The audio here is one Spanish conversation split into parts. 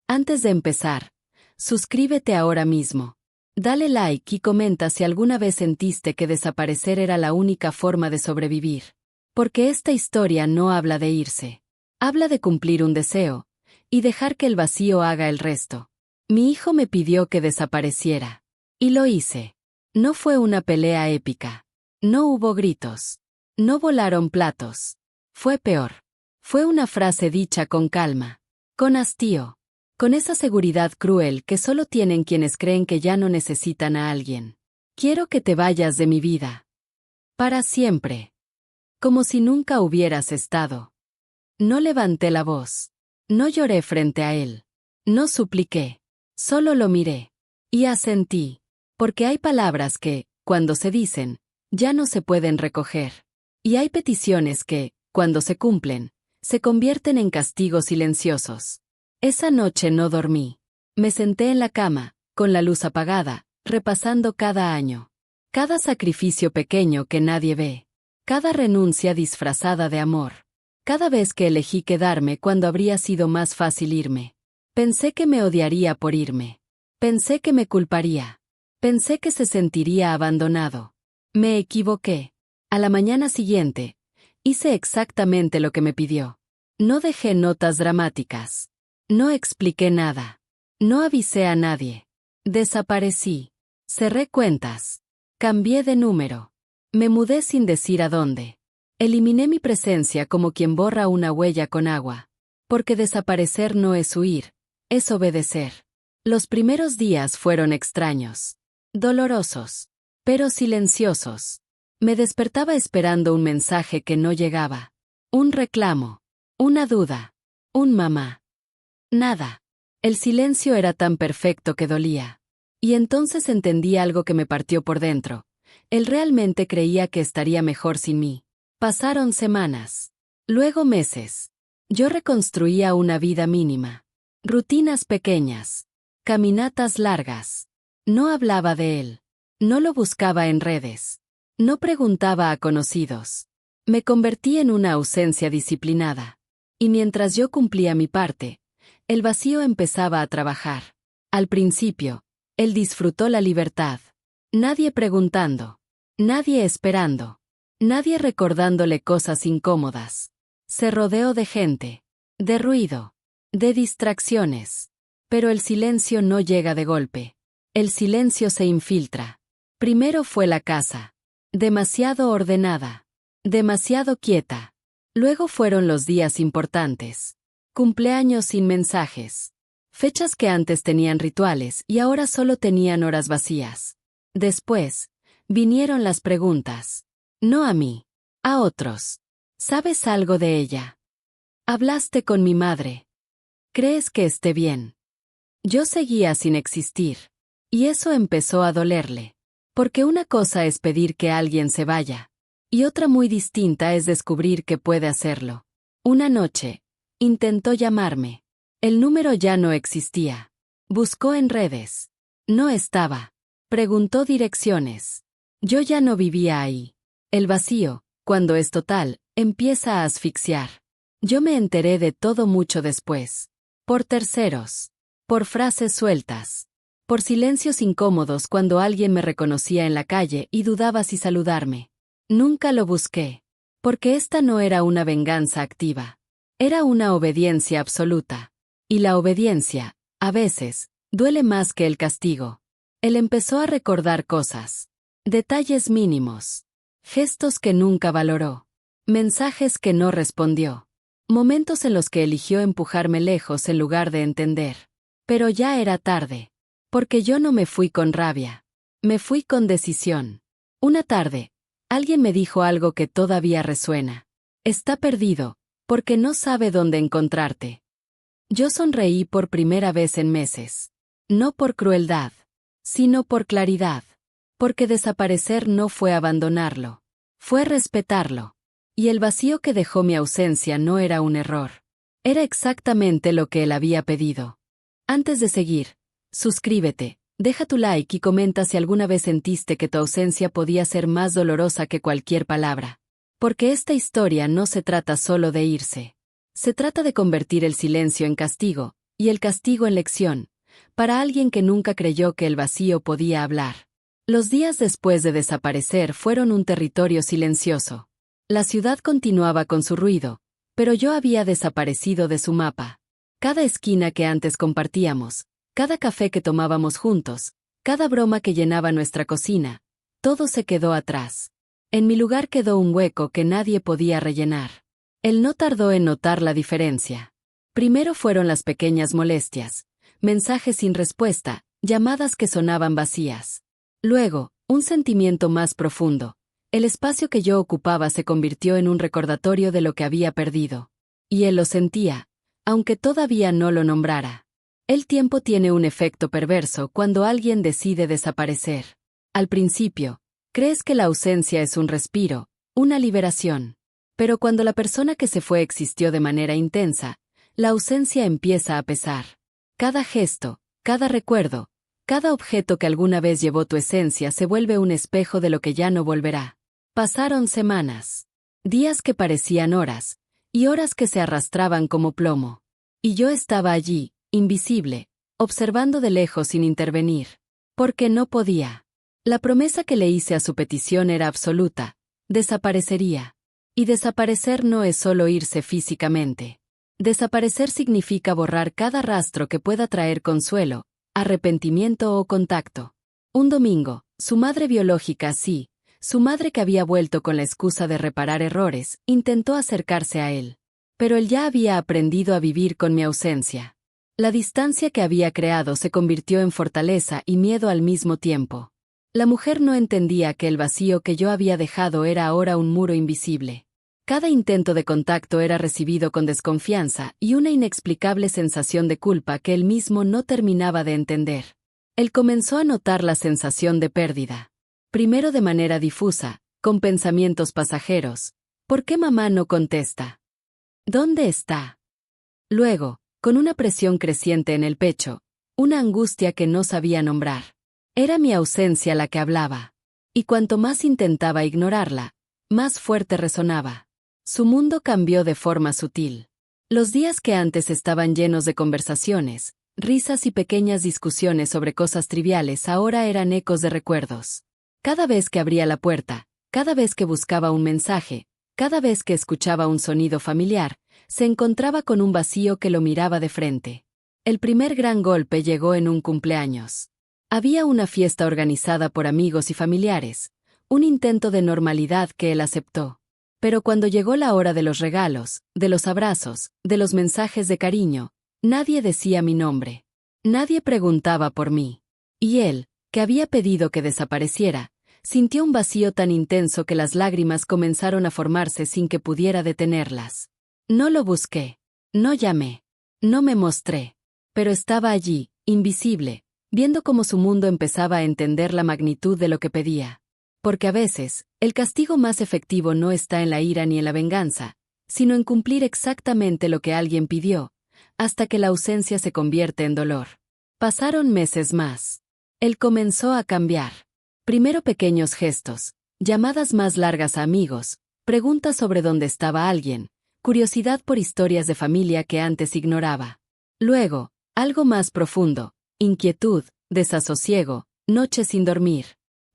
Antes de empezar, suscríbete ahora mismo. Dale like y comenta si alguna vez sentiste que desaparecer era la única forma de sobrevivir. Porque esta historia no habla de irse. Habla de cumplir un deseo y dejar que el vacío haga el resto. Mi hijo me pidió que desapareciera. Y lo hice. No fue una pelea épica. No hubo gritos. No volaron platos. Fue peor. Fue una frase dicha con calma. Con hastío. Con esa seguridad cruel que solo tienen quienes creen que ya no necesitan a alguien. Quiero que te vayas de mi vida. Para siempre. Como si nunca hubieras estado. No levanté la voz. No lloré frente a él. No supliqué. Solo lo miré. Y asentí. Porque hay palabras que, cuando se dicen, ya no se pueden recoger. Y hay peticiones que, cuando se cumplen, se convierten en castigos silenciosos. Esa noche no dormí. Me senté en la cama, con la luz apagada, repasando cada año. Cada sacrificio pequeño que nadie ve. Cada renuncia disfrazada de amor. Cada vez que elegí quedarme cuando habría sido más fácil irme. Pensé que me odiaría por irme. Pensé que me culparía. Pensé que se sentiría abandonado. Me equivoqué. A la mañana siguiente, hice exactamente lo que me pidió. No dejé notas dramáticas. No expliqué nada. No avisé a nadie. Desaparecí. Cerré cuentas. Cambié de número. Me mudé sin decir a dónde. Eliminé mi presencia como quien borra una huella con agua. Porque desaparecer no es huir, es obedecer. Los primeros días fueron extraños. Dolorosos. Pero silenciosos. Me despertaba esperando un mensaje que no llegaba. Un reclamo. Una duda. Un mamá. Nada. El silencio era tan perfecto que dolía. Y entonces entendí algo que me partió por dentro. Él realmente creía que estaría mejor sin mí. Pasaron semanas. Luego meses. Yo reconstruía una vida mínima. Rutinas pequeñas. Caminatas largas. No hablaba de él. No lo buscaba en redes. No preguntaba a conocidos. Me convertí en una ausencia disciplinada. Y mientras yo cumplía mi parte, el vacío empezaba a trabajar. Al principio, él disfrutó la libertad. Nadie preguntando. Nadie esperando. Nadie recordándole cosas incómodas. Se rodeó de gente. De ruido. De distracciones. Pero el silencio no llega de golpe. El silencio se infiltra. Primero fue la casa. Demasiado ordenada. Demasiado quieta. Luego fueron los días importantes. Cumpleaños sin mensajes. Fechas que antes tenían rituales y ahora solo tenían horas vacías. Después, vinieron las preguntas. No a mí. A otros. ¿Sabes algo de ella? Hablaste con mi madre. ¿Crees que esté bien? Yo seguía sin existir. Y eso empezó a dolerle. Porque una cosa es pedir que alguien se vaya. Y otra muy distinta es descubrir que puede hacerlo. Una noche, intentó llamarme. El número ya no existía. Buscó en redes. No estaba. Preguntó direcciones. Yo ya no vivía ahí. El vacío, cuando es total, empieza a asfixiar. Yo me enteré de todo mucho después. Por terceros. Por frases sueltas. Por silencios incómodos cuando alguien me reconocía en la calle y dudaba si saludarme. Nunca lo busqué. Porque esta no era una venganza activa. Era una obediencia absoluta. Y la obediencia, a veces, duele más que el castigo. Él empezó a recordar cosas. Detalles mínimos. Gestos que nunca valoró. Mensajes que no respondió. Momentos en los que eligió empujarme lejos en lugar de entender. Pero ya era tarde. Porque yo no me fui con rabia. Me fui con decisión. Una tarde, alguien me dijo algo que todavía resuena. Está perdido, porque no sabe dónde encontrarte. Yo sonreí por primera vez en meses. No por crueldad, sino por claridad. Porque desaparecer no fue abandonarlo. Fue respetarlo. Y el vacío que dejó mi ausencia no era un error. Era exactamente lo que él había pedido. Antes de seguir, suscríbete, deja tu like y comenta si alguna vez sentiste que tu ausencia podía ser más dolorosa que cualquier palabra. Porque esta historia no se trata solo de irse. Se trata de convertir el silencio en castigo, y el castigo en lección, para alguien que nunca creyó que el vacío podía hablar. Los días después de desaparecer fueron un territorio silencioso. La ciudad continuaba con su ruido, pero yo había desaparecido de su mapa. Cada esquina que antes compartíamos, cada café que tomábamos juntos, cada broma que llenaba nuestra cocina, todo se quedó atrás. En mi lugar quedó un hueco que nadie podía rellenar. Él no tardó en notar la diferencia. Primero fueron las pequeñas molestias, mensajes sin respuesta, llamadas que sonaban vacías. Luego, un sentimiento más profundo. El espacio que yo ocupaba se convirtió en un recordatorio de lo que había perdido. Y él lo sentía, aunque todavía no lo nombrara. El tiempo tiene un efecto perverso cuando alguien decide desaparecer. Al principio, crees que la ausencia es un respiro, una liberación. Pero cuando la persona que se fue existió de manera intensa, la ausencia empieza a pesar. Cada gesto, cada recuerdo, cada objeto que alguna vez llevó tu esencia se vuelve un espejo de lo que ya no volverá. Pasaron semanas, días que parecían horas, y horas que se arrastraban como plomo. Y yo estaba allí, invisible, observando de lejos sin intervenir. Porque no podía. La promesa que le hice a su petición era absoluta: desaparecería. Y desaparecer no es solo irse físicamente. Desaparecer significa borrar cada rastro que pueda traer consuelo, arrepentimiento o contacto. Un domingo, su madre biológica, sí, su madre que había vuelto con la excusa de reparar errores, intentó acercarse a él. Pero él ya había aprendido a vivir con mi ausencia. La distancia que había creado se convirtió en fortaleza y miedo al mismo tiempo. La mujer no entendía que el vacío que yo había dejado era ahora un muro invisible. Cada intento de contacto era recibido con desconfianza y una inexplicable sensación de culpa que él mismo no terminaba de entender. Él comenzó a notar la sensación de pérdida. Primero de manera difusa, con pensamientos pasajeros. ¿Por qué mamá no contesta? ¿Dónde está? Luego, con una presión creciente en el pecho, una angustia que no sabía nombrar. Era mi ausencia la que hablaba. Y cuanto más intentaba ignorarla, más fuerte resonaba. Su mundo cambió de forma sutil. Los días que antes estaban llenos de conversaciones, risas y pequeñas discusiones sobre cosas triviales ahora eran ecos de recuerdos. Cada vez que abría la puerta, cada vez que buscaba un mensaje, cada vez que escuchaba un sonido familiar, se encontraba con un vacío que lo miraba de frente. El primer gran golpe llegó en un cumpleaños. Había una fiesta organizada por amigos y familiares, un intento de normalidad que él aceptó. Pero cuando llegó la hora de los regalos, de los abrazos, de los mensajes de cariño, nadie decía mi nombre. Nadie preguntaba por mí. Y él, que había pedido que desapareciera, sintió un vacío tan intenso que las lágrimas comenzaron a formarse sin que pudiera detenerlas. No lo busqué. No llamé. No me mostré. Pero estaba allí, invisible, viendo cómo su mundo empezaba a entender la magnitud de lo que pedía. Porque a veces, el castigo más efectivo no está en la ira ni en la venganza, sino en cumplir exactamente lo que alguien pidió, hasta que la ausencia se convierte en dolor. Pasaron meses más. Él comenzó a cambiar. Primero pequeños gestos, llamadas más largas a amigos, preguntas sobre dónde estaba alguien, curiosidad por historias de familia que antes ignoraba. Luego, algo más profundo, inquietud, desasosiego, noches sin dormir.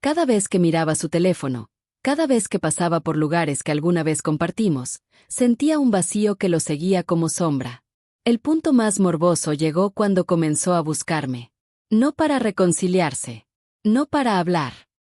Cada vez que miraba su teléfono, cada vez que pasaba por lugares que alguna vez compartimos, sentía un vacío que lo seguía como sombra. El punto más morboso llegó cuando comenzó a buscarme. No para reconciliarse. No para hablar.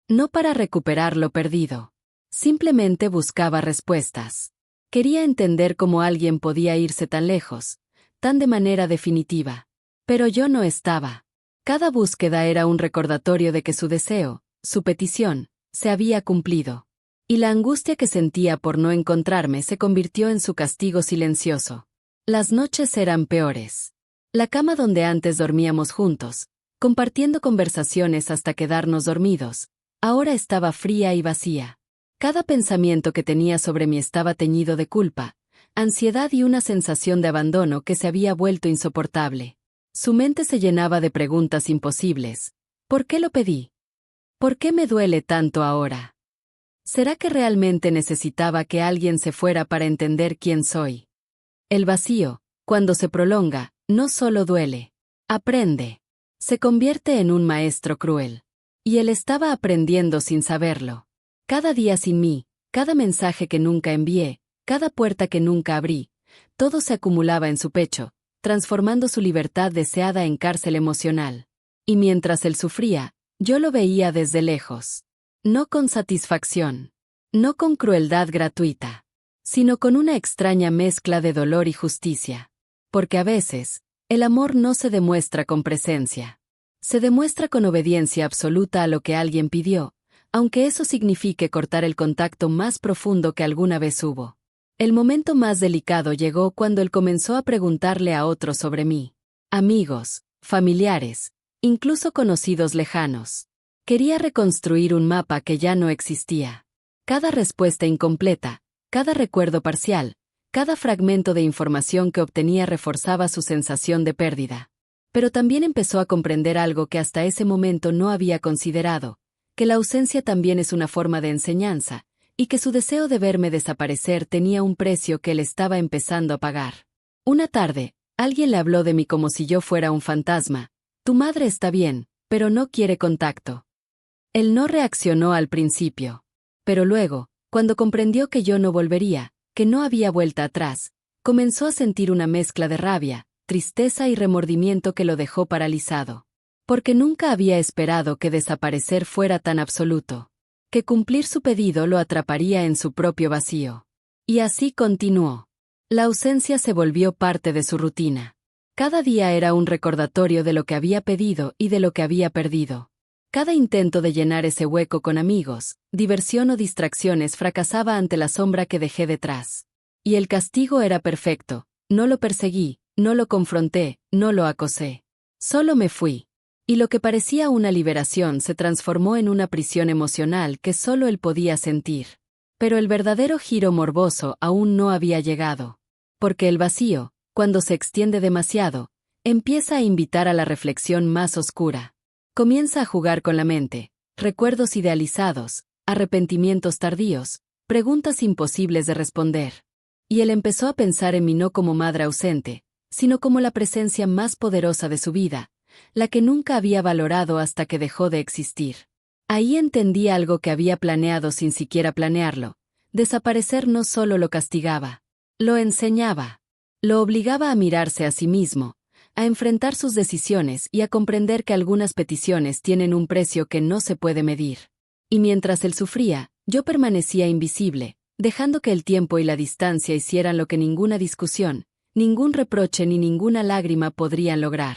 No para recuperar lo perdido. Simplemente buscaba respuestas. Quería entender cómo alguien podía irse tan lejos, tan de manera definitiva. Pero yo no estaba. Cada búsqueda era un recordatorio de que su deseo, su petición, se había cumplido. Y la angustia que sentía por no encontrarme se convirtió en su castigo silencioso. Las noches eran peores. La cama donde antes dormíamos juntos, compartiendo conversaciones hasta quedarnos dormidos, ahora estaba fría y vacía. Cada pensamiento que tenía sobre mí estaba teñido de culpa, ansiedad y una sensación de abandono que se había vuelto insoportable. Su mente se llenaba de preguntas imposibles. ¿Por qué lo pedí? ¿Por qué me duele tanto ahora? ¿Será que realmente necesitaba que alguien se fuera para entender quién soy? El vacío, cuando se prolonga, no solo duele. Aprende. Se convierte en un maestro cruel. Y él estaba aprendiendo sin saberlo. Cada día sin mí, cada mensaje que nunca envié, cada puerta que nunca abrí, todo se acumulaba en su pecho, transformando su libertad deseada en cárcel emocional. Y mientras él sufría, yo lo veía desde lejos. No con satisfacción. No con crueldad gratuita. Sino con una extraña mezcla de dolor y justicia. Porque a veces, el amor no se demuestra con presencia. Se demuestra con obediencia absoluta a lo que alguien pidió, aunque eso signifique cortar el contacto más profundo que alguna vez hubo. El momento más delicado llegó cuando él comenzó a preguntarle a otros sobre mí. Amigos, familiares, incluso conocidos lejanos. Quería reconstruir un mapa que ya no existía. Cada respuesta incompleta, cada recuerdo parcial, cada fragmento de información que obtenía reforzaba su sensación de pérdida. Pero también empezó a comprender algo que hasta ese momento no había considerado, que la ausencia también es una forma de enseñanza, y que su deseo de verme desaparecer tenía un precio que él estaba empezando a pagar. Una tarde, alguien le habló de mí como si yo fuera un fantasma. Tu madre está bien, pero no quiere contacto. Él no reaccionó al principio. Pero luego, cuando comprendió que yo no volvería, que no había vuelta atrás, comenzó a sentir una mezcla de rabia, tristeza y remordimiento que lo dejó paralizado. Porque nunca había esperado que desaparecer fuera tan absoluto. Que cumplir su pedido lo atraparía en su propio vacío. Y así continuó. La ausencia se volvió parte de su rutina. Cada día era un recordatorio de lo que había pedido y de lo que había perdido. Cada intento de llenar ese hueco con amigos, diversión o distracciones fracasaba ante la sombra que dejé detrás. Y el castigo era perfecto. No lo perseguí, no lo confronté, no lo acosé. Solo me fui. Y lo que parecía una liberación se transformó en una prisión emocional que solo él podía sentir. Pero el verdadero giro morboso aún no había llegado. Porque el vacío, cuando se extiende demasiado, empieza a invitar a la reflexión más oscura. Comienza a jugar con la mente, recuerdos idealizados, arrepentimientos tardíos, preguntas imposibles de responder. Y él empezó a pensar en mí no como madre ausente, sino como la presencia más poderosa de su vida, la que nunca había valorado hasta que dejó de existir. Ahí entendí algo que había planeado sin siquiera planearlo. Desaparecer no solo lo castigaba, lo enseñaba. Lo obligaba a mirarse a sí mismo, a enfrentar sus decisiones y a comprender que algunas peticiones tienen un precio que no se puede medir. Y mientras él sufría, yo permanecía invisible, dejando que el tiempo y la distancia hicieran lo que ninguna discusión, ningún reproche ni ninguna lágrima podrían lograr.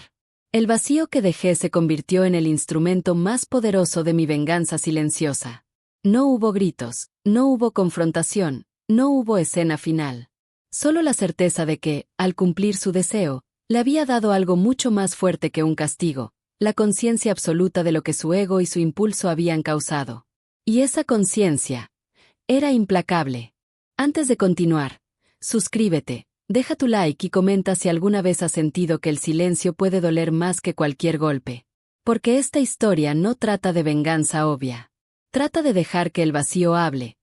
El vacío que dejé se convirtió en el instrumento más poderoso de mi venganza silenciosa. No hubo gritos, no hubo confrontación, no hubo escena final. Solo la certeza de que, al cumplir su deseo, le había dado algo mucho más fuerte que un castigo, la conciencia absoluta de lo que su ego y su impulso habían causado. Y esa conciencia era implacable. Antes de continuar, suscríbete, deja tu like y comenta si alguna vez has sentido que el silencio puede doler más que cualquier golpe. Porque esta historia no trata de venganza obvia. Trata de dejar que el vacío hable.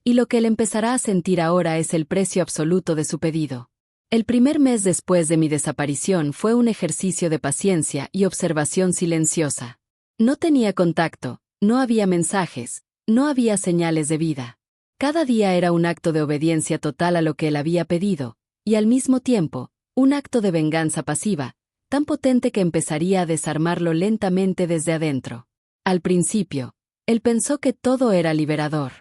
Y lo que él empezará a sentir ahora es el precio absoluto de su pedido. El primer mes después de mi desaparición fue un ejercicio de paciencia y observación silenciosa. No tenía contacto, no había mensajes, no había señales de vida. Cada día era un acto de obediencia total a lo que él había pedido, y al mismo tiempo, un acto de venganza pasiva, tan potente que empezaría a desarmarlo lentamente desde adentro. Al principio, él pensó que todo era liberador.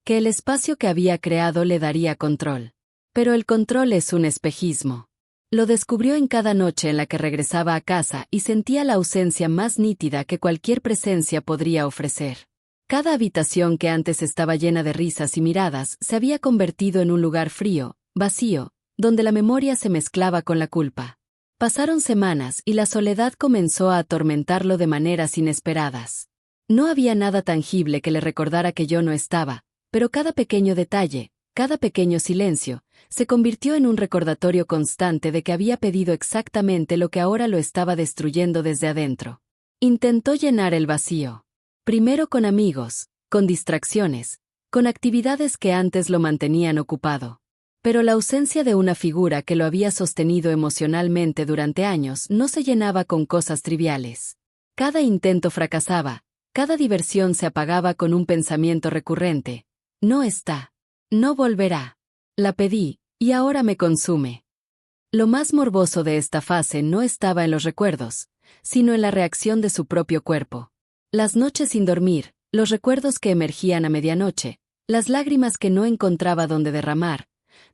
Que el espacio que había creado le daría control. Pero el control es un espejismo. Lo descubrió en cada noche en la que regresaba a casa y sentía la ausencia más nítida que cualquier presencia podría ofrecer. Cada habitación que antes estaba llena de risas y miradas se había convertido en un lugar frío, vacío, donde la memoria se mezclaba con la culpa. Pasaron semanas y la soledad comenzó a atormentarlo de maneras inesperadas. No había nada tangible que le recordara que yo no estaba. Pero cada pequeño detalle, cada pequeño silencio, se convirtió en un recordatorio constante de que había pedido exactamente lo que ahora lo estaba destruyendo desde adentro. Intentó llenar el vacío. Primero con amigos, con distracciones, con actividades que antes lo mantenían ocupado. Pero la ausencia de una figura que lo había sostenido emocionalmente durante años no se llenaba con cosas triviales. Cada intento fracasaba, cada diversión se apagaba con un pensamiento recurrente. No está. No volverá. La pedí, y ahora me consume. Lo más morboso de esta fase no estaba en los recuerdos, sino en la reacción de su propio cuerpo. Las noches sin dormir, los recuerdos que emergían a medianoche, las lágrimas que no encontraba dónde derramar,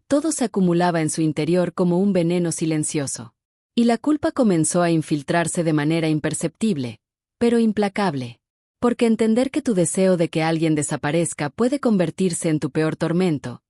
todo se acumulaba en su interior como un veneno silencioso. Y la culpa comenzó a infiltrarse de manera imperceptible, pero implacable. Porque entender que tu deseo de que alguien desaparezca puede convertirse en tu peor tormento.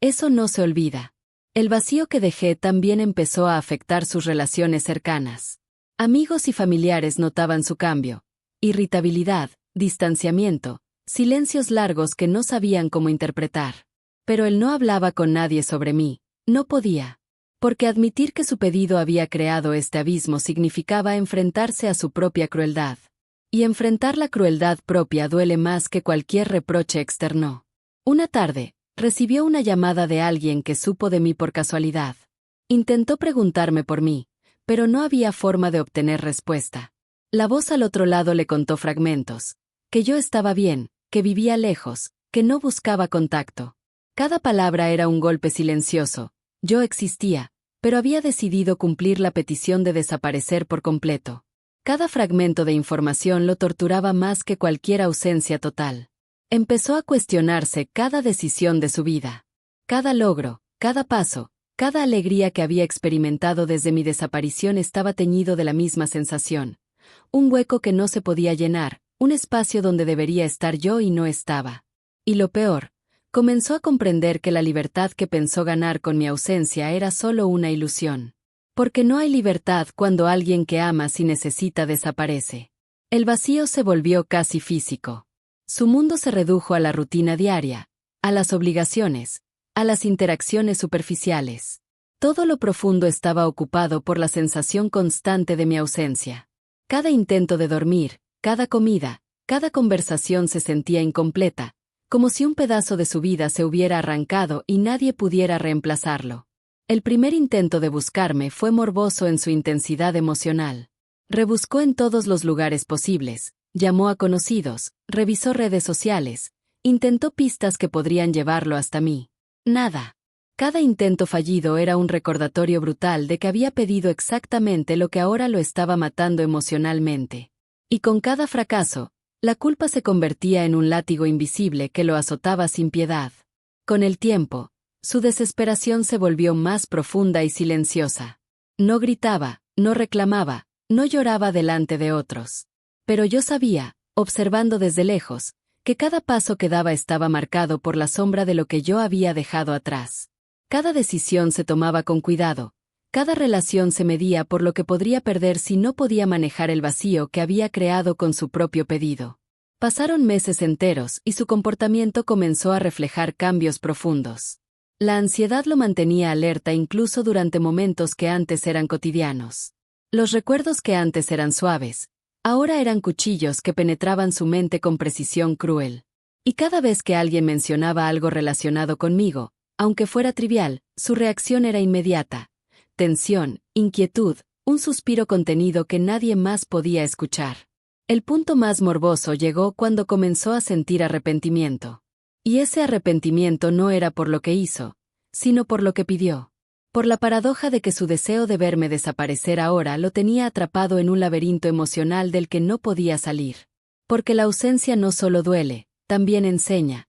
Eso no se olvida. El vacío que dejé también empezó a afectar sus relaciones cercanas. Amigos y familiares notaban su cambio. Irritabilidad, distanciamiento, silencios largos que no sabían cómo interpretar. Pero él no hablaba con nadie sobre mí, no podía. Porque admitir que su pedido había creado este abismo significaba enfrentarse a su propia crueldad. Y enfrentar la crueldad propia duele más que cualquier reproche externo. Una tarde, recibió una llamada de alguien que supo de mí por casualidad. Intentó preguntarme por mí, pero no había forma de obtener respuesta. La voz al otro lado le contó fragmentos. Que yo estaba bien, que vivía lejos, que no buscaba contacto. Cada palabra era un golpe silencioso. Yo existía, pero había decidido cumplir la petición de desaparecer por completo. Cada fragmento de información lo torturaba más que cualquier ausencia total. Empezó a cuestionarse cada decisión de su vida. Cada logro, cada paso, cada alegría que había experimentado desde mi desaparición estaba teñido de la misma sensación. Un hueco que no se podía llenar, un espacio donde debería estar yo y no estaba. Y lo peor, comenzó a comprender que la libertad que pensó ganar con mi ausencia era solo una ilusión. Porque no hay libertad cuando alguien que amas y necesita desaparece. El vacío se volvió casi físico. Su mundo se redujo a la rutina diaria, a las obligaciones, a las interacciones superficiales. Todo lo profundo estaba ocupado por la sensación constante de mi ausencia. Cada intento de dormir, cada comida, cada conversación se sentía incompleta, como si un pedazo de su vida se hubiera arrancado y nadie pudiera reemplazarlo. El primer intento de buscarme fue morboso en su intensidad emocional. Rebuscó en todos los lugares posibles, llamó a conocidos, revisó redes sociales, intentó pistas que podrían llevarlo hasta mí. Nada. Cada intento fallido era un recordatorio brutal de que había pedido exactamente lo que ahora lo estaba matando emocionalmente. Y con cada fracaso, la culpa se convertía en un látigo invisible que lo azotaba sin piedad. Con el tiempo, su desesperación se volvió más profunda y silenciosa. No gritaba, no reclamaba, no lloraba delante de otros. Pero yo sabía, observando desde lejos, que cada paso que daba estaba marcado por la sombra de lo que yo había dejado atrás. Cada decisión se tomaba con cuidado, cada relación se medía por lo que podría perder si no podía manejar el vacío que había creado con su propio pedido. Pasaron meses enteros y su comportamiento comenzó a reflejar cambios profundos. La ansiedad lo mantenía alerta incluso durante momentos que antes eran cotidianos. Los recuerdos que antes eran suaves, ahora eran cuchillos que penetraban su mente con precisión cruel. Y cada vez que alguien mencionaba algo relacionado conmigo, aunque fuera trivial, su reacción era inmediata. Tensión, inquietud, un suspiro contenido que nadie más podía escuchar. El punto más morboso llegó cuando comenzó a sentir arrepentimiento. Y ese arrepentimiento no era por lo que hizo, sino por lo que pidió. Por la paradoja de que su deseo de verme desaparecer ahora lo tenía atrapado en un laberinto emocional del que no podía salir. Porque la ausencia no solo duele, también enseña.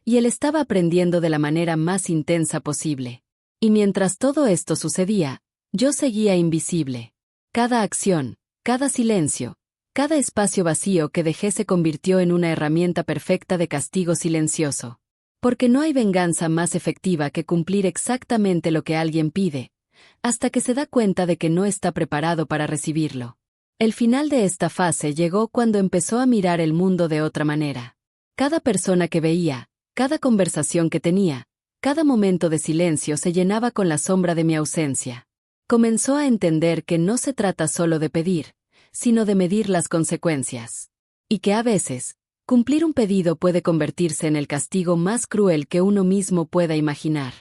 Y él estaba aprendiendo de la manera más intensa posible. Y mientras todo esto sucedía, yo seguía invisible. Cada acción, cada silencio, cada espacio vacío que dejé se convirtió en una herramienta perfecta de castigo silencioso. Porque no hay venganza más efectiva que cumplir exactamente lo que alguien pide, hasta que se da cuenta de que no está preparado para recibirlo. El final de esta fase llegó cuando empezó a mirar el mundo de otra manera. Cada persona que veía, cada conversación que tenía, cada momento de silencio se llenaba con la sombra de mi ausencia. Comenzó a entender que no se trata solo de pedir, sino de medir las consecuencias. Y que a veces, cumplir un pedido puede convertirse en el castigo más cruel que uno mismo pueda imaginar.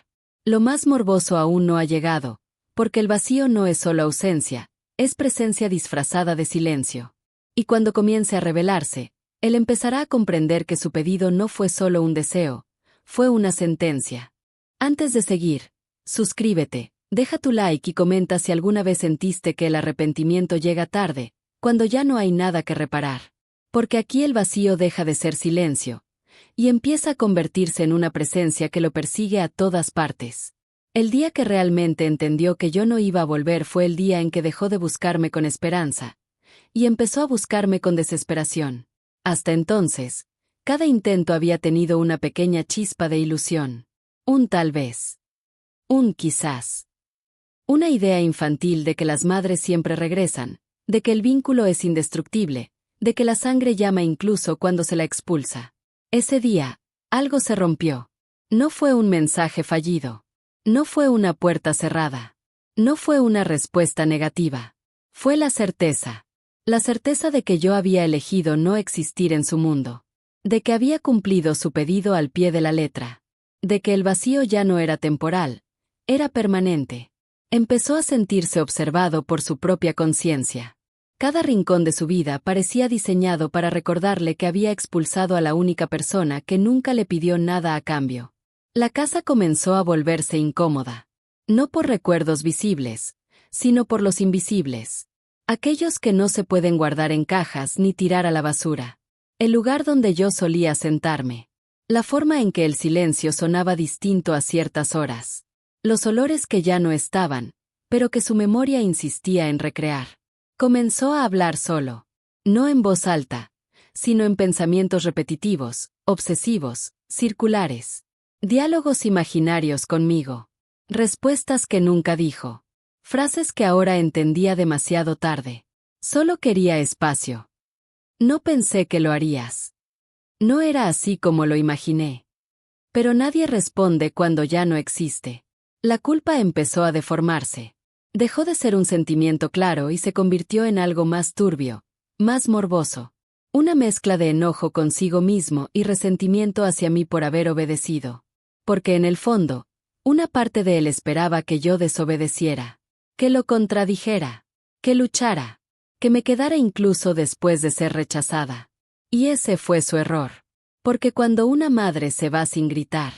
Lo más morboso aún no ha llegado, porque el vacío no es solo ausencia, es presencia disfrazada de silencio. Y cuando comience a revelarse, él empezará a comprender que su pedido no fue solo un deseo, fue una sentencia. Antes de seguir, suscríbete, deja tu like y comenta si alguna vez sentiste que el arrepentimiento llega tarde, cuando ya no hay nada que reparar. Porque aquí el vacío deja de ser silencio, y empieza a convertirse en una presencia que lo persigue a todas partes. El día que realmente entendió que yo no iba a volver fue el día en que dejó de buscarme con esperanza, y empezó a buscarme con desesperación. Hasta entonces, cada intento había tenido una pequeña chispa de ilusión. Un tal vez. Un quizás. Una idea infantil de que las madres siempre regresan, de que el vínculo es indestructible, de que la sangre llama incluso cuando se la expulsa. Ese día, algo se rompió. No fue un mensaje fallido. No fue una puerta cerrada. No fue una respuesta negativa. Fue la certeza. La certeza de que yo había elegido no existir en su mundo. De que había cumplido su pedido al pie de la letra. De que el vacío ya no era temporal, era permanente. Empezó a sentirse observado por su propia conciencia. Cada rincón de su vida parecía diseñado para recordarle que había expulsado a la única persona que nunca le pidió nada a cambio. La casa comenzó a volverse incómoda. No por recuerdos visibles, sino por los invisibles. Aquellos que no se pueden guardar en cajas ni tirar a la basura. El lugar donde yo solía sentarme. La forma en que el silencio sonaba distinto a ciertas horas. Los olores que ya no estaban, pero que su memoria insistía en recrear. Comenzó a hablar solo. No en voz alta, sino en pensamientos repetitivos, obsesivos, circulares. Diálogos imaginarios conmigo. Respuestas que nunca dijo. Frases que ahora entendía demasiado tarde. Solo quería espacio. No pensé que lo harías. No era así como lo imaginé. Pero nadie responde cuando ya no existe. La culpa empezó a deformarse. Dejó de ser un sentimiento claro y se convirtió en algo más turbio, más morboso. Una mezcla de enojo consigo mismo y resentimiento hacia mí por haber obedecido. Porque en el fondo, una parte de él esperaba que yo desobedeciera, que lo contradijera, que luchara, que me quedara incluso después de ser rechazada. Y ese fue su error. Porque cuando una madre se va sin gritar,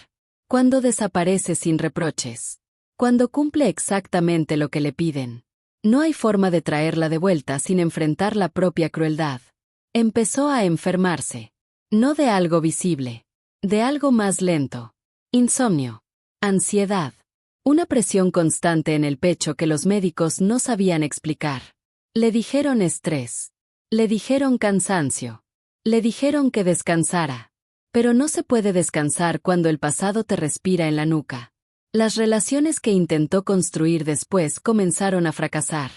cuando desaparece sin reproches, cuando cumple exactamente lo que le piden, no hay forma de traerla de vuelta sin enfrentar la propia crueldad. Empezó a enfermarse. No de algo visible, de algo más lento. Insomnio, ansiedad, una presión constante en el pecho que los médicos no sabían explicar. Le dijeron estrés, le dijeron cansancio, le dijeron que descansara. Pero no se puede descansar cuando el pasado te respira en la nuca. Las relaciones que intentó construir después comenzaron a fracasar.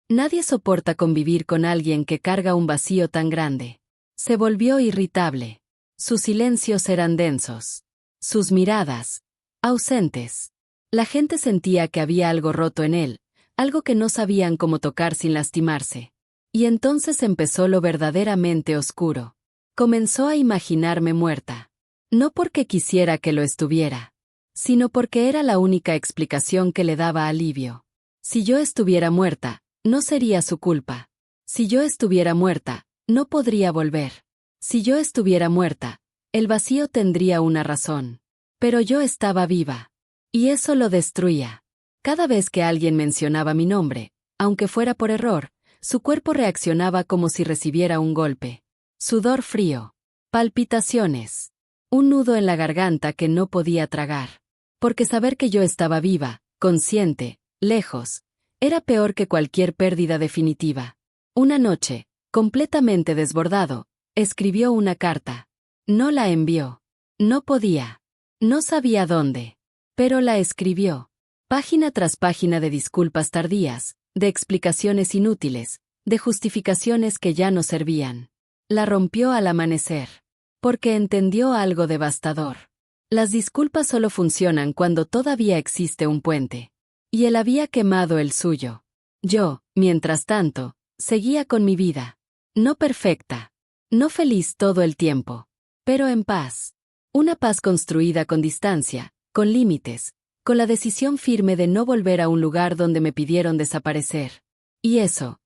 Nadie soporta convivir con alguien que carga un vacío tan grande. Se volvió irritable. Sus silencios eran densos. Sus miradas, ausentes. La gente sentía que había algo roto en él, algo que no sabían cómo tocar sin lastimarse. Y entonces empezó lo verdaderamente oscuro. Comenzó a imaginarme muerta. No porque quisiera que lo estuviera, sino porque era la única explicación que le daba alivio. Si yo estuviera muerta, no sería su culpa. Si yo estuviera muerta, no podría volver. Si yo estuviera muerta, el vacío tendría una razón. Pero yo estaba viva. Y eso lo destruía. Cada vez que alguien mencionaba mi nombre, aunque fuera por error, su cuerpo reaccionaba como si recibiera un golpe. Sudor frío. Palpitaciones. Un nudo en la garganta que no podía tragar. Porque saber que yo estaba viva, consciente, lejos, era peor que cualquier pérdida definitiva. Una noche, completamente desbordado, escribió una carta. No la envió. No podía. No sabía dónde. Pero la escribió. Página tras página de disculpas tardías, de explicaciones inútiles, de justificaciones que ya no servían. La rompió al amanecer. Porque entendió algo devastador. Las disculpas solo funcionan cuando todavía existe un puente. Y él había quemado el suyo. Yo, mientras tanto, seguía con mi vida. No perfecta. No feliz todo el tiempo. Pero en paz. Una paz construida con distancia, con límites, con la decisión firme de no volver a un lugar donde me pidieron desaparecer. Y eso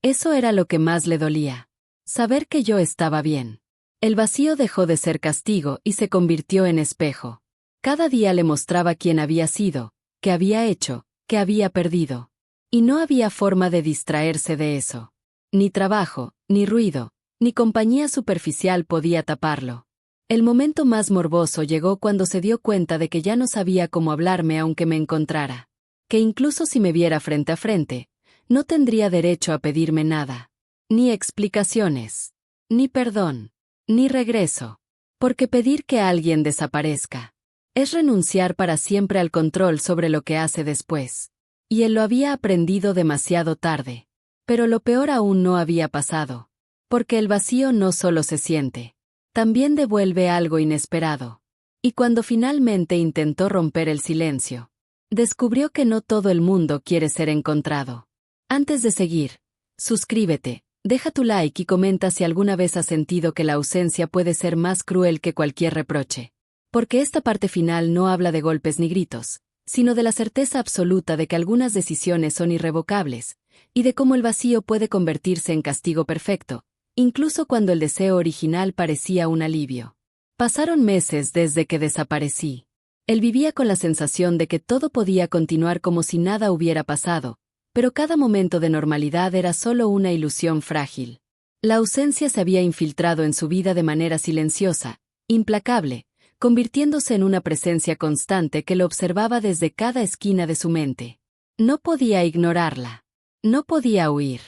era lo que más le dolía. Saber que yo estaba bien. El vacío dejó de ser castigo y se convirtió en espejo. Cada día le mostraba quién había sido, qué había hecho, qué había perdido. Y no había forma de distraerse de eso. Ni trabajo, ni ruido, ni compañía superficial podía taparlo. El momento más morboso llegó cuando se dio cuenta de que ya no sabía cómo hablarme aunque me encontrara. Que incluso si me viera frente a frente, no tendría derecho a pedirme nada. Ni explicaciones. Ni perdón. Ni regreso. Porque pedir que alguien desaparezca es renunciar para siempre al control sobre lo que hace después. Y él lo había aprendido demasiado tarde. Pero lo peor aún no había pasado. Porque el vacío no solo se siente. También devuelve algo inesperado. Y cuando finalmente intentó romper el silencio, descubrió que no todo el mundo quiere ser encontrado. Antes de seguir, suscríbete, deja tu like y comenta si alguna vez has sentido que la ausencia puede ser más cruel que cualquier reproche. Porque esta parte final no habla de golpes ni gritos, sino de la certeza absoluta de que algunas decisiones son irrevocables, y de cómo el vacío puede convertirse en castigo perfecto, incluso cuando el deseo original parecía un alivio. Pasaron meses desde que desaparecí. Él vivía con la sensación de que todo podía continuar como si nada hubiera pasado, pero cada momento de normalidad era solo una ilusión frágil. La ausencia se había infiltrado en su vida de manera silenciosa, implacable, convirtiéndose en una presencia constante que lo observaba desde cada esquina de su mente. No podía ignorarla. No podía huir.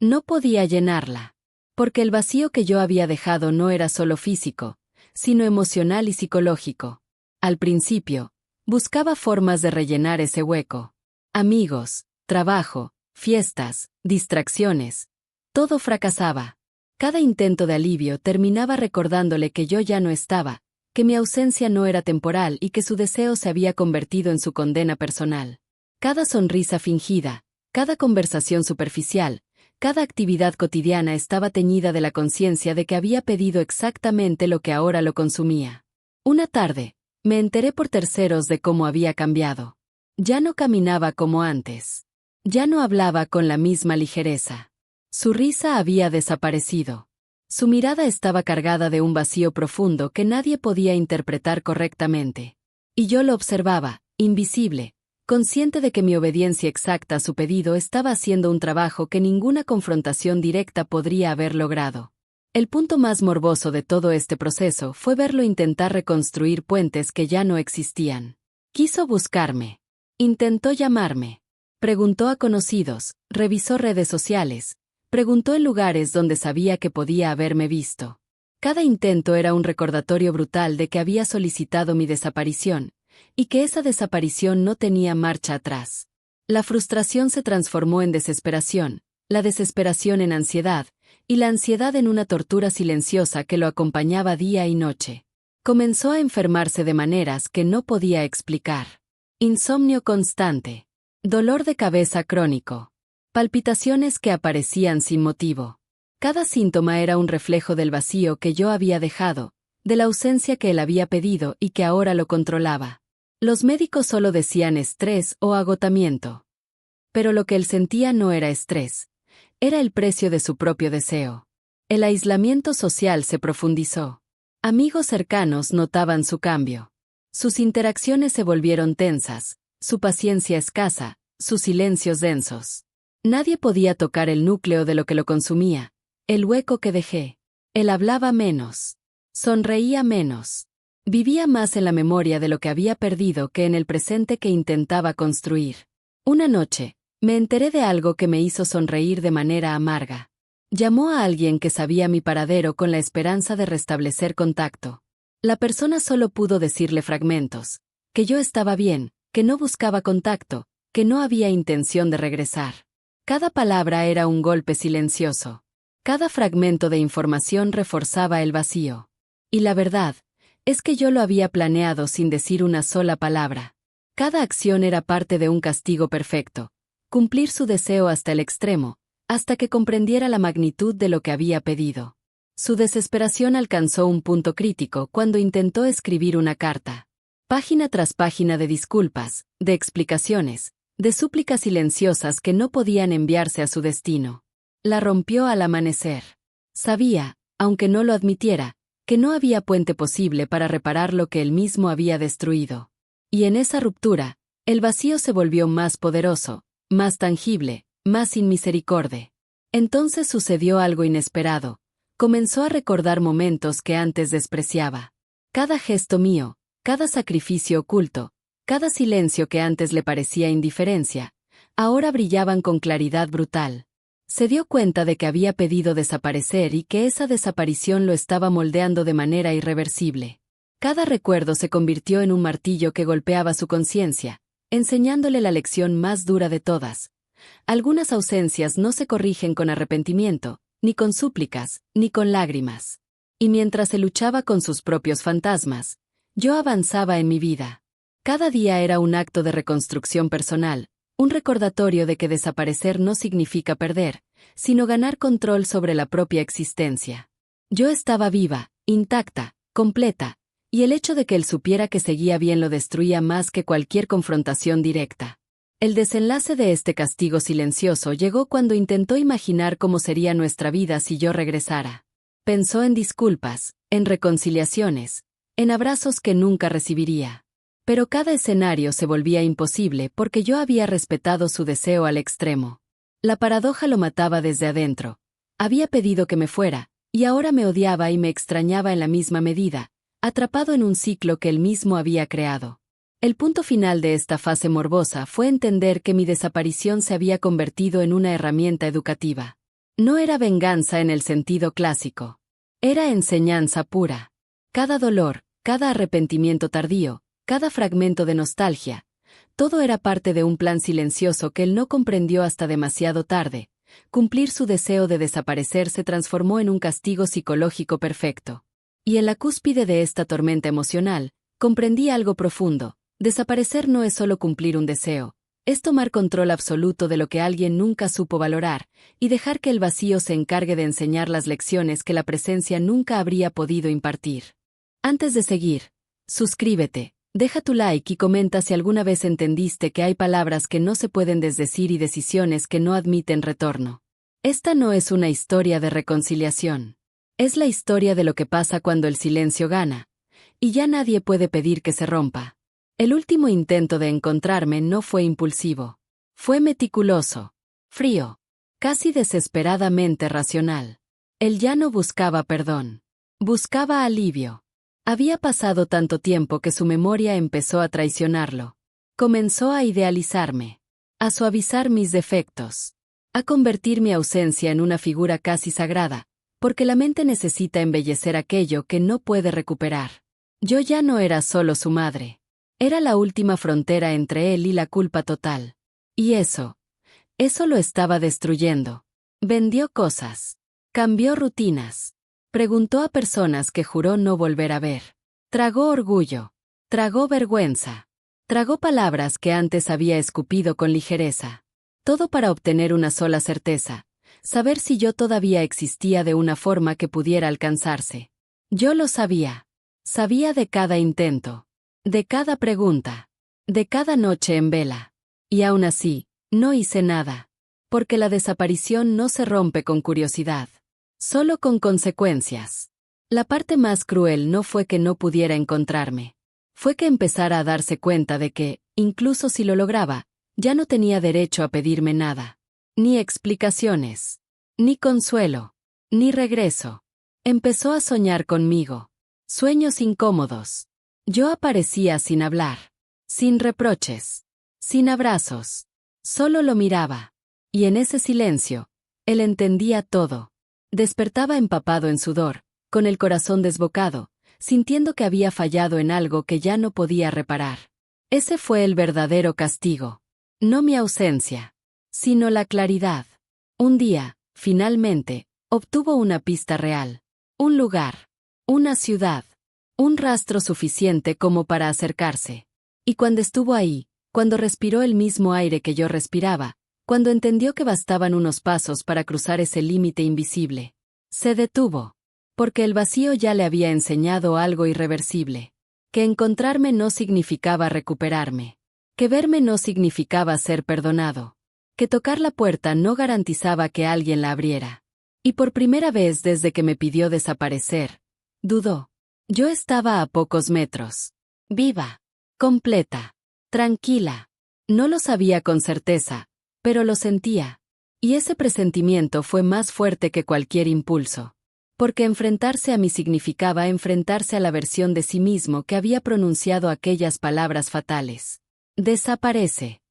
No podía llenarla. Porque el vacío que yo había dejado no era solo físico, sino emocional y psicológico. Al principio, buscaba formas de rellenar ese hueco. Amigos, trabajo, fiestas, distracciones. Todo fracasaba. Cada intento de alivio terminaba recordándole que yo ya no estaba, que mi ausencia no era temporal y que su deseo se había convertido en su condena personal. Cada sonrisa fingida, cada conversación superficial, cada actividad cotidiana estaba teñida de la conciencia de que había pedido exactamente lo que ahora lo consumía. Una tarde, me enteré por terceros de cómo había cambiado. Ya no caminaba como antes. Ya no hablaba con la misma ligereza. Su risa había desaparecido. Su mirada estaba cargada de un vacío profundo que nadie podía interpretar correctamente. Y yo lo observaba, invisible, consciente de que mi obediencia exacta a su pedido estaba haciendo un trabajo que ninguna confrontación directa podría haber logrado. El punto más morboso de todo este proceso fue verlo intentar reconstruir puentes que ya no existían. Quiso buscarme. Intentó llamarme. Preguntó a conocidos, revisó redes sociales, preguntó en lugares donde sabía que podía haberme visto. Cada intento era un recordatorio brutal de que había solicitado mi desaparición, y que esa desaparición no tenía marcha atrás. La frustración se transformó en desesperación, la desesperación en ansiedad, y la ansiedad en una tortura silenciosa que lo acompañaba día y noche. Comenzó a enfermarse de maneras que no podía explicar. Insomnio constante. Dolor de cabeza crónico. Palpitaciones que aparecían sin motivo. Cada síntoma era un reflejo del vacío que yo había dejado, de la ausencia que él había pedido y que ahora lo controlaba. Los médicos solo decían estrés o agotamiento. Pero lo que él sentía no era estrés. Era el precio de su propio deseo. El aislamiento social se profundizó. Amigos cercanos notaban su cambio. Sus interacciones se volvieron tensas, su paciencia escasa, sus silencios densos. Nadie podía tocar el núcleo de lo que lo consumía, el hueco que dejé. Él hablaba menos. Sonreía menos. Vivía más en la memoria de lo que había perdido que en el presente que intentaba construir. Una noche, me enteré de algo que me hizo sonreír de manera amarga. Llamó a alguien que sabía mi paradero con la esperanza de restablecer contacto. La persona solo pudo decirle fragmentos, que yo estaba bien, que no buscaba contacto, que no había intención de regresar. Cada palabra era un golpe silencioso. Cada fragmento de información reforzaba el vacío. Y la verdad es que yo lo había planeado sin decir una sola palabra. Cada acción era parte de un castigo perfecto. Cumplir su deseo hasta el extremo, hasta que comprendiera la magnitud de lo que había pedido. Su desesperación alcanzó un punto crítico cuando intentó escribir una carta. Página tras página de disculpas, de explicaciones, de súplicas silenciosas que no podían enviarse a su destino. La rompió al amanecer. Sabía, aunque no lo admitiera, que no había puente posible para reparar lo que él mismo había destruido. Y en esa ruptura, el vacío se volvió más poderoso, más tangible, más sin misericordia. Entonces sucedió algo inesperado. Comenzó a recordar momentos que antes despreciaba. Cada gesto mío, cada sacrificio oculto, cada silencio que antes le parecía indiferencia, ahora brillaban con claridad brutal. Se dio cuenta de que había pedido desaparecer y que esa desaparición lo estaba moldeando de manera irreversible. Cada recuerdo se convirtió en un martillo que golpeaba su conciencia, enseñándole la lección más dura de todas. Algunas ausencias no se corrigen con arrepentimiento, ni con súplicas, ni con lágrimas. Y mientras se luchaba con sus propios fantasmas, yo avanzaba en mi vida. Cada día era un acto de reconstrucción personal, un recordatorio de que desaparecer no significa perder, sino ganar control sobre la propia existencia. Yo estaba viva, intacta, completa, y el hecho de que él supiera que seguía bien lo destruía más que cualquier confrontación directa. El desenlace de este castigo silencioso llegó cuando intentó imaginar cómo sería nuestra vida si yo regresara. Pensó en disculpas, en reconciliaciones, en abrazos que nunca recibiría. Pero cada escenario se volvía imposible porque yo había respetado su deseo al extremo. La paradoja lo mataba desde adentro. Había pedido que me fuera, y ahora me odiaba y me extrañaba en la misma medida, atrapado en un ciclo que él mismo había creado. El punto final de esta fase morbosa fue entender que mi desaparición se había convertido en una herramienta educativa. No era venganza en el sentido clásico. Era enseñanza pura. Cada dolor, cada arrepentimiento tardío, cada fragmento de nostalgia, todo era parte de un plan silencioso que él no comprendió hasta demasiado tarde. Cumplir su deseo de desaparecer se transformó en un castigo psicológico perfecto. Y en la cúspide de esta tormenta emocional, comprendí algo profundo. Desaparecer no es solo cumplir un deseo, es tomar control absoluto de lo que alguien nunca supo valorar, y dejar que el vacío se encargue de enseñar las lecciones que la presencia nunca habría podido impartir. Antes de seguir, suscríbete. Deja tu like y comenta si alguna vez entendiste que hay palabras que no se pueden desdecir y decisiones que no admiten retorno. Esta no es una historia de reconciliación. Es la historia de lo que pasa cuando el silencio gana, y ya nadie puede pedir que se rompa. El último intento de encontrarme no fue impulsivo. Fue meticuloso, frío, casi desesperadamente racional. Él ya no buscaba perdón. Buscaba alivio. Había pasado tanto tiempo que su memoria empezó a traicionarlo. Comenzó a idealizarme, a suavizar mis defectos, a convertir mi ausencia en una figura casi sagrada, porque la mente necesita embellecer aquello que no puede recuperar. Yo ya no era solo su madre. Era la última frontera entre él y la culpa total. Y eso lo estaba destruyendo. Vendió cosas. Cambió rutinas. Preguntó a personas que juró no volver a ver. Tragó orgullo. Tragó vergüenza. Tragó palabras que antes había escupido con ligereza. Todo para obtener una sola certeza: saber si yo todavía existía de una forma que pudiera alcanzarse. Yo lo sabía. Sabía de cada intento. De cada pregunta. De cada noche en vela. Y aún así, no hice nada. Porque la desaparición no se rompe con curiosidad. Solo con consecuencias. La parte más cruel no fue que no pudiera encontrarme. Fue que empezara a darse cuenta de que, incluso si lo lograba, ya no tenía derecho a pedirme nada. Ni explicaciones. Ni consuelo. Ni regreso. Empezó a soñar conmigo. Sueños incómodos. Yo aparecía sin hablar. Sin reproches. Sin abrazos. Solo lo miraba. Y en ese silencio, él entendía todo. Despertaba empapado en sudor, con el corazón desbocado, sintiendo que había fallado en algo que ya no podía reparar. Ese fue el verdadero castigo. No mi ausencia, sino la claridad. Un día, finalmente, obtuvo una pista real. Un lugar. Una ciudad. Un rastro suficiente como para acercarse. Y cuando estuvo ahí, cuando respiró el mismo aire que yo respiraba, cuando entendió que bastaban unos pasos para cruzar ese límite invisible, se detuvo, porque el vacío ya le había enseñado algo irreversible, Que encontrarme no significaba recuperarme. Que verme no significaba ser perdonado. Que tocar la puerta no garantizaba que alguien la abriera. Y por primera vez desde que me pidió desaparecer, dudó. Yo estaba a pocos metros. Viva. Completa. Tranquila. No lo sabía con certeza, pero lo sentía. Y ese presentimiento fue más fuerte que cualquier impulso. Porque enfrentarse a mí significaba enfrentarse a la versión de sí mismo que había pronunciado aquellas palabras fatales. Desaparece.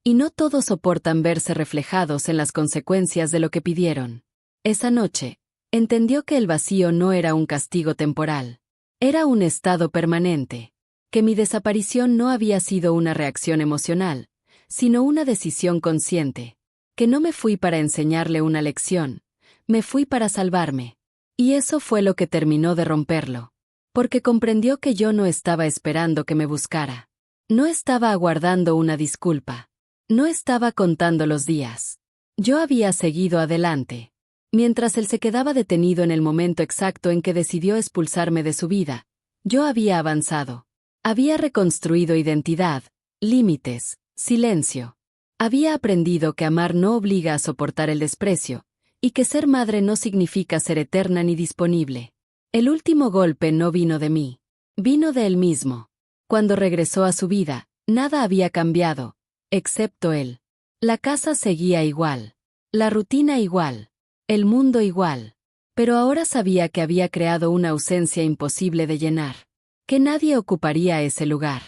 Y no todos soportan verse reflejados en las consecuencias de lo que pidieron. Esa noche, entendió que el vacío no era un castigo temporal. Era un estado permanente. Que mi desaparición no había sido una reacción emocional, sino una decisión consciente. Que no me fui para enseñarle una lección, me fui para salvarme. Y eso fue lo que terminó de romperlo. Porque comprendió que yo no estaba esperando que me buscara. No estaba aguardando una disculpa. No estaba contando los días. Yo había seguido adelante. Mientras él se quedaba detenido en el momento exacto en que decidió expulsarme de su vida, yo había avanzado. Había reconstruido identidad, límites, silencio. Había aprendido que amar no obliga a soportar el desprecio, y que ser madre no significa ser eterna ni disponible. El último golpe no vino de mí. Vino de él mismo. Cuando regresó a su vida, nada había cambiado, excepto él. La casa seguía igual. La rutina igual. El mundo igual. Pero ahora sabía que había creado una ausencia imposible de llenar. Que nadie ocuparía ese lugar.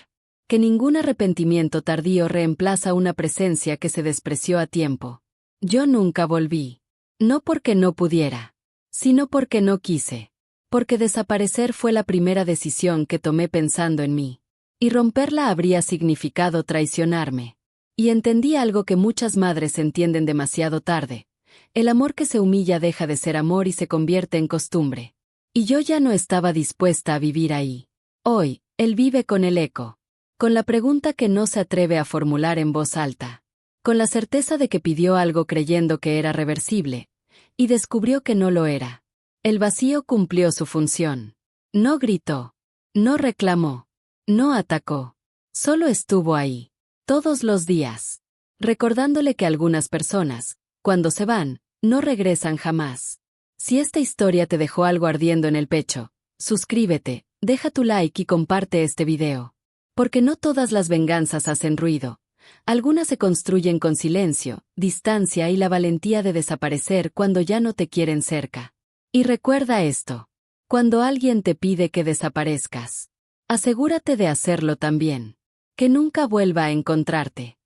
Que ningún arrepentimiento tardío reemplaza una presencia que se despreció a tiempo. Yo nunca volví. No porque no pudiera, sino porque no quise. Porque desaparecer fue la primera decisión que tomé pensando en mí. Y romperla habría significado traicionarme. Y entendí algo que muchas madres entienden demasiado tarde. El amor que se humilla deja de ser amor y se convierte en costumbre. Y yo ya no estaba dispuesta a vivir ahí. Hoy, él vive con el eco. Con la pregunta que no se atreve a formular en voz alta. Con la certeza de que pidió algo creyendo que era reversible. Y descubrió que no lo era. El vacío cumplió su función. No gritó. No reclamó. No atacó. Solo estuvo ahí. Todos los días. Recordándole que algunas personas, cuando se van, no regresan jamás. Si esta historia te dejó algo ardiendo en el pecho, suscríbete, deja tu like y comparte este video. Porque no todas las venganzas hacen ruido. Algunas se construyen con silencio, distancia y la valentía de desaparecer cuando ya no te quieren cerca. Y recuerda esto. Cuando alguien te pide que desaparezcas, asegúrate de hacerlo también. Que nunca vuelva a encontrarte.